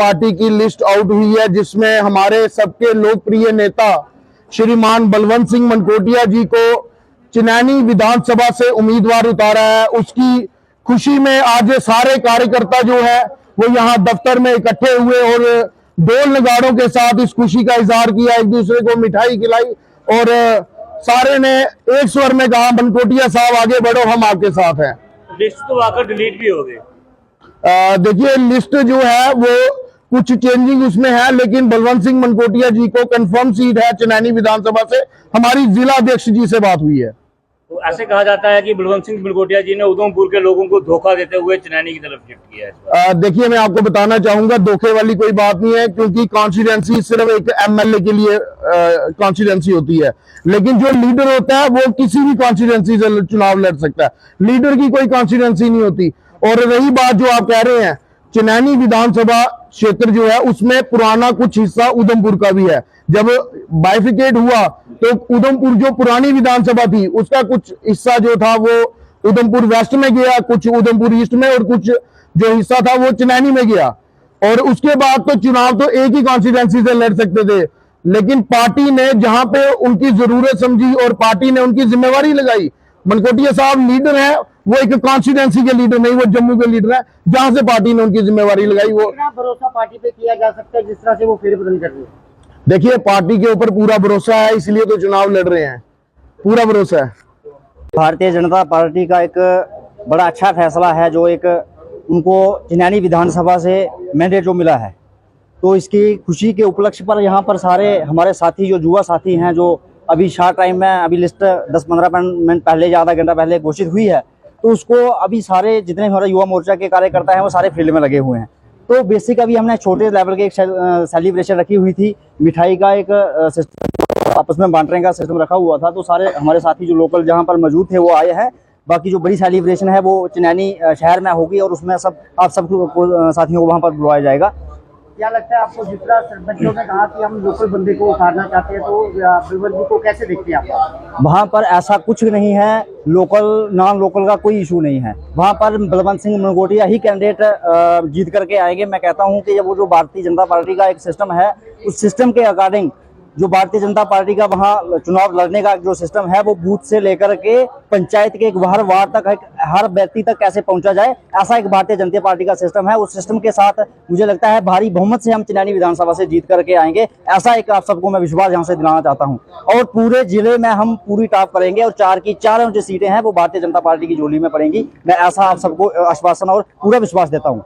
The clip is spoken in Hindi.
पार्टी की लिस्ट आउट हुई है, जिसमें हमारे सबके लोकप्रिय नेता श्रीमान बलवंत सिंह मनकोटिया जी को चिनैनी विधानसभा से उम्मीदवार उतारा है। उसकी खुशी में आज सारे कार्यकर्ता जो है वो यहाँ दफ्तर में इकट्ठे हुए और ढोल नगाड़ों के साथ इस खुशी का इजहार किया, एक दूसरे को मिठाई खिलाई और सारे ने एक स्वर में कहा मनकोटिया साहब आगे बढ़ो, हम आपके साथ हैं। लिस्ट तो आकर डिलीट भी हो गई। देखिए लिस्ट जो है वो कुछ चेंजिंग उसमें है, लेकिन बलवंत सिंह मनकोटिया जी को कंफर्म सीट है चिनैनी विधानसभा से। हमारी जिला अध्यक्ष जी से बात हुई है। तो ऐसे कहा जाता है कि बलवंत सिंह मनकोटिया जी ने उधमपुर के लोगों को धोखा देते हुए चिनैनी की तरफ शिफ्ट किया है। देखिए मैं आपको बताना चाहूंगा, धोखे वाली कोई बात नहीं है, क्योंकि कॉन्स्टिट्यूंसी सिर्फ एक एमएलए के लिए कॉन्स्टिट्यूंसी होती है, लेकिन जो लीडर होता है वो किसी भी कॉन्स्टिट्यूंसी से चुनाव लड़ सकता है। लीडर की कोई कॉन्स्टिट्यूंसी नहीं होती। और रही बात जो आप कह रहे हैं, चिनैनी विधानसभा क्षेत्र जो है उसमें पुराना कुछ हिस्सा उधमपुर का भी है। जब बाइफिकेट हुआ तो उधमपुर जो पुरानी विधानसभा थी उसका कुछ हिस्सा जो था वो उधमपुर वेस्ट में गया, कुछ उधमपुर ईस्ट में, और कुछ जो हिस्सा था वो चिनैनी में गया। और उसके बाद तो चुनाव तो एक ही कॉन्स्टिट्यूंसी से लड़ सकते थे, लेकिन पार्टी ने जहां पे उनकी जरूरत समझी और पार्टी ने उनकी जिम्मेवारी लगाई। मनकोटिया साहब लीडर है, वो एक कॉन्स्टिट्यूंसी के लीडर नहीं, वो जम्मू के लीडर है, जहां से पार्टी ने उनकी जिम्मेवारी लगाई। वो भरोसा पार्टी पे किया जा सकता है जिस तरह से वो फेरबदल कर रही है? देखिए पार्टी के ऊपर पूरा भरोसा है, इसलिए तो चुनाव लड़ रहे हैं, पूरा भरोसा है। भारतीय जनता पार्टी का एक बड़ा अच्छा फैसला है जो एक उनको चिनैनी विधानसभा से मैंडेट जो मिला है, तो इसकी खुशी के उपलक्ष्य पर यहाँ पर सारे हमारे साथी जो युवा साथी हैं, जो अभी शार्ट टाइम में अभी लिस्ट 10-15 मिनट पहले या आधा घंटा पहले घोषित हुई है, तो उसको अभी सारे जितने हमारे युवा मोर्चा के कार्यकर्ता हैं वो सारे फील्ड में लगे हुए हैं। तो बेसिक अभी हमने छोटे लेवल के एक सेलिब्रेशन रखी हुई थी, मिठाई का एक सिस्टम आपस में बांटने का सिस्टम रखा हुआ था, तो सारे हमारे साथी जो लोकल जहाँ पर मौजूद थे वो आए हैं। बाकी जो बड़ी सेलिब्रेशन है वो चिनैनी शहर में होगी और उसमें आप सब साथियों को वहाँ पर बुलाया जाएगा। क्या लगता है आपको, जिस तरह सरपंचों ने कहा कि हम लोकल बंदे को उतारना चाहते हैं, तो बलवंत जी को कैसे देखते हैं आप? वहाँ पर ऐसा कुछ नहीं है, लोकल नॉन लोकल का कोई इशू नहीं है। वहाँ पर बलवंत सिंह मनकोटिया ही कैंडिडेट जीत करके आएंगे। मैं कहता हूँ कि वो जो भारतीय जनता पार्टी का एक सिस्टम है, उस सिस्टम के अकॉर्डिंग जो भारतीय जनता पार्टी का वहाँ चुनाव लड़ने का जो सिस्टम है वो बूथ से लेकर के पंचायत के एक हर वार्ड तक, हर व्यक्ति तक कैसे पहुंचा जाए, ऐसा एक भारतीय जनता पार्टी का सिस्टम है। उस सिस्टम के साथ मुझे लगता है भारी बहुमत से हम चिनैनी विधानसभा से जीत करके आएंगे, ऐसा एक आप सबको मैं विश्वास यहाँ से दिलाना चाहता हूँ। और पूरे जिले में हम पूरी टॉप करेंगे और 4 की 4 जो सीटें हैं वो भारतीय जनता पार्टी की झोली में पड़ेंगी। मैं ऐसा आप सबको आश्वासन और पूरा विश्वास देता हूँ।